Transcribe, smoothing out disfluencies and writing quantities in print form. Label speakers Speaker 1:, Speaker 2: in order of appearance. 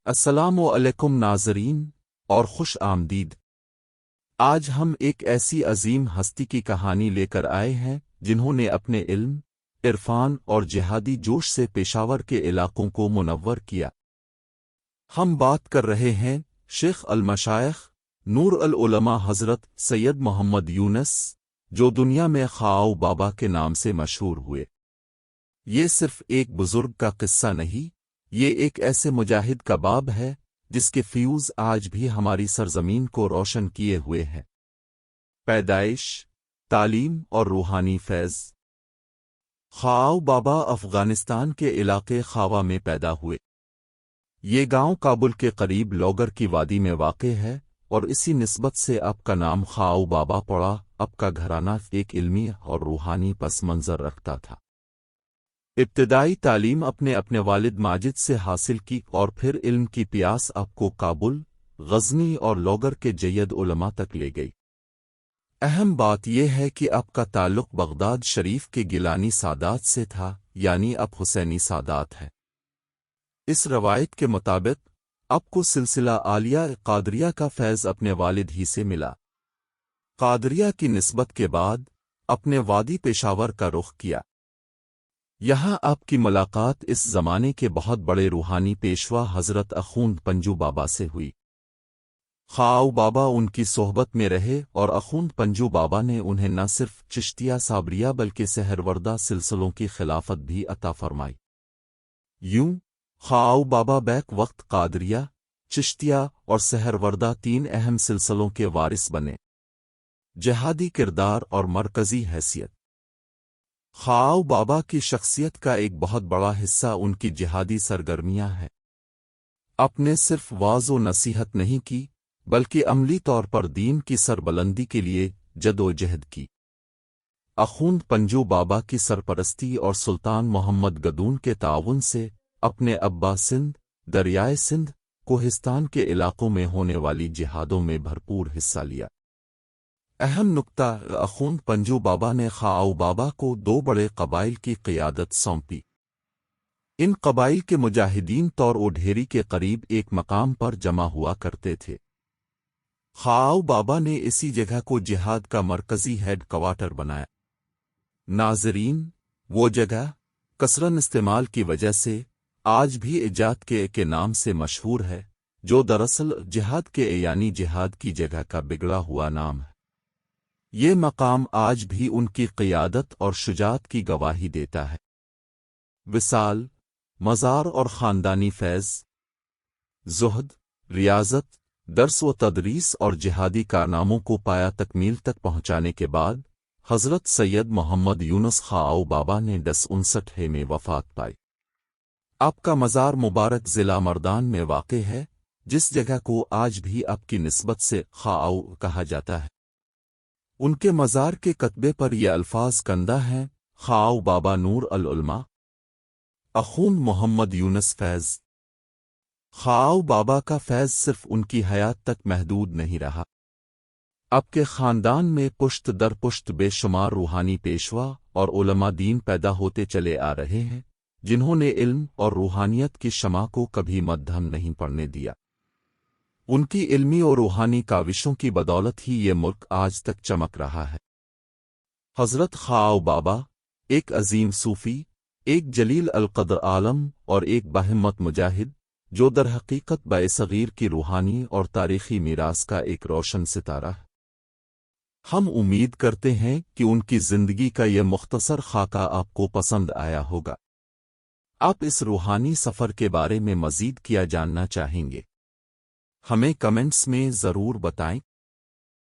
Speaker 1: السلام علیکم ناظرین اور خوش آمدید۔ آج ہم ایک ایسی عظیم ہستی کی کہانی لے کر آئے ہیں جنہوں نے اپنے علم، عرفان اور جہادی جوش سے پشاور کے علاقوں کو منور کیا۔ ہم بات کر رہے ہیں شیخ المشائخ نور العلماء حضرت سید محمد یونس، جو دنیا میں خواؤ بابا کے نام سے مشہور ہوئے۔ یہ صرف ایک بزرگ کا قصہ نہیں، یہ ایک ایسے مجاہد کا باب ہے جس کے فیوز آج بھی ہماری سرزمین کو روشن کیے ہوئے ہیں۔ پیدائش، تعلیم اور روحانی فیض۔ خواؤ بابا افغانستان کے علاقے خاوا میں پیدا ہوئے۔ یہ گاؤں کابل کے قریب لوگر کی وادی میں واقع ہے اور اسی نسبت سے اب کا نام خواؤ بابا پڑا۔ اب کا گھرانہ ایک علمی اور روحانی پس منظر رکھتا تھا۔ ابتدائی تعلیم اپنے والد ماجد سے حاصل کی اور پھر علم کی پیاس آپ کو کابل، غزنی اور لوگر کے جید علماء تک لے گئی۔ اہم بات یہ ہے کہ آپ کا تعلق بغداد شریف کے گیلانی سادات سے تھا، یعنی اب حسینی سادات ہے۔ اس روایت کے مطابق آپ کو سلسلہ عالیہ قادریہ کا فیض اپنے والد ہی سے ملا۔ قادریہ کی نسبت کے بعد اپنے وادی پشاور کا رخ کیا۔ یہاں آپ کی ملاقات اس زمانے کے بہت بڑے روحانی پیشوا حضرت اخوند پنجو بابا سے ہوئی۔ خواؤ بابا ان کی صحبت میں رہے اور اخوند پنجو بابا نے انہیں نہ صرف چشتیہ صابریہ بلکہ سہروردہ سلسلوں کی خلافت بھی عطا فرمائی۔ یوں خواؤ بابا بیک وقت قادریہ، چشتیہ اور سہروردہ تین اہم سلسلوں کے وارث بنے۔ جہادی کردار اور مرکزی حیثیت۔ خواؤ بابا کی شخصیت کا ایک بہت بڑا حصہ ان کی جہادی سرگرمیاں ہیں۔ آپ نے صرف واعظ و نصیحت نہیں کی بلکہ عملی طور پر دین کی سربلندی کے لیے جد و جہد کی۔ اخوند پنجو بابا کی سرپرستی اور سلطان محمد گدون کے تعاون سے اپنے ابا سندھ، دریائے سندھ، کوہستان کے علاقوں میں ہونے والی جہادوں میں بھرپور حصہ لیا۔ اہم نکتہ، اخوند پنجو بابا نے خواؤ بابا کو دو بڑے قبائل کی قیادت سونپی۔ ان قبائل کے مجاہدین طور و ڈھیری کے قریب ایک مقام پر جمع ہوا کرتے تھے۔ خواؤ بابا نے اسی جگہ کو جہاد کا مرکزی ہیڈ کوارٹر بنایا۔ ناظرین، وہ جگہ کثرت استعمال کی وجہ سے آج بھی ایجاد کے نام سے مشہور ہے، جو دراصل جہاد کے یعنی جہاد کی جگہ کا بگڑا ہوا نام ہے۔ یہ مقام آج بھی ان کی قیادت اور شجاعت کی گواہی دیتا ہے۔ وصال، مزار اور خاندانی فیض۔ زہد، ریاضت، درس و تدریس اور جہادی کارناموں کو پایا تکمیل تک پہنچانے کے بعد حضرت سید محمد یونس خواؤ بابا نے 1059 میں وفات پائی۔ آپ کا مزار مبارک ضلع مردان میں واقع ہے، جس جگہ کو آج بھی آپ کی نسبت سے خواؤ کہا جاتا ہے۔ ان کے مزار کے کتبے پر یہ الفاظ کندہ ہیں: خواؤ بابا نور العلماء، اخوند محمد یونس فیض۔ خواؤ بابا کا فیض صرف ان کی حیات تک محدود نہیں رہا۔ آپ کے خاندان میں پشت در پشت بے شمار روحانی پیشوا اور علماء دین پیدا ہوتے چلے آ رہے ہیں، جنہوں نے علم اور روحانیت کی شمع کو کبھی مدھم نہیں پڑنے دیا۔ ان کی علمی اور روحانی کاوشوں کی بدولت ہی یہ ملک آج تک چمک رہا ہے۔ حضرت خواؤ بابا ایک عظیم صوفی، ایک جلیل القدر عالم اور ایک باہمت مجاہد، جو در حقیقت صغیر کی روحانی اور تاریخی میراث کا ایک روشن ستارہ ہے۔ ہم امید کرتے ہیں کہ ان کی زندگی کا یہ مختصر خاکہ آپ کو پسند آیا ہوگا۔ آپ اس روحانی سفر کے بارے میں مزید کیا جاننا چاہیں گے؟ ہمیں کمنٹس میں ضرور بتائیں۔